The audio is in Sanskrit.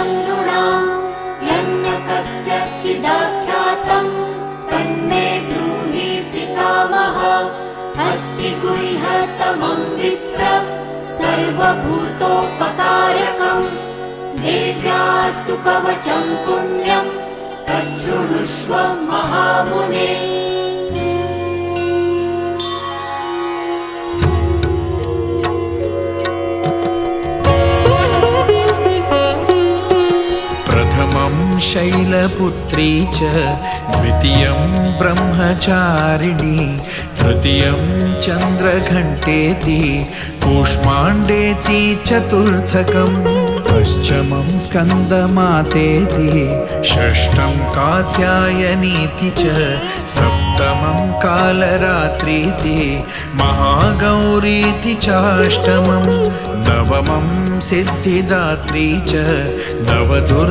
नृणाम् यन्न कस्यचिदाख्यातं तन्मे ब्रूहि पितामह। अस्ति गुह्यतमं विप्र सर्वभूतोपकारकम् देव्यास्तु कवचं पुण्यं तच्छृणुष्व महामुने। प्रथमं शैलपुत्री च द्वितीयं ब्रह्मचारिणी तृतीयं चन्द्रघण्टेति कूष्माण्डेति चतुर्थकम् पञ्चमं स्कन्दमातेति षष्ठं कात्यायनीति च सप्तमं कालरात्रीति महागौरीति चाष्टमं नवमं सिद्धिदात्री च नवदुर्गा